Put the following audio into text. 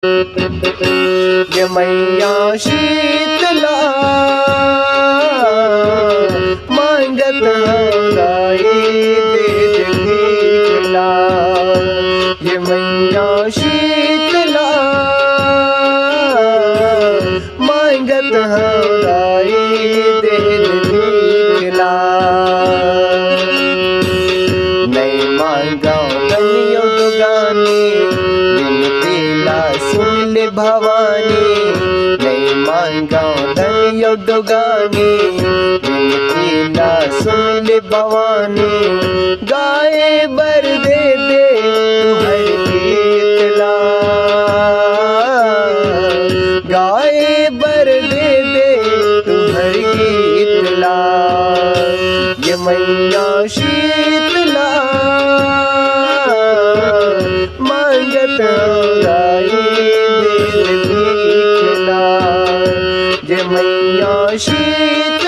ये मैया शीतला मांगत गाई दे दिखला। ये मैया शीतला मांगत गाई दे दिखला। नहीं मांगा धनियो तो गाने बिनतीला सुन ले भवानी। नहीं मांगा धनियो तो गाने बिनतीला सुन ले भवानी। गाए बर दे दे तू हर गीतला। गाए बर दे दे तू हर गीतला। ये मैया शीतला मांगत गाई दे दिखला। ये मैया शीतला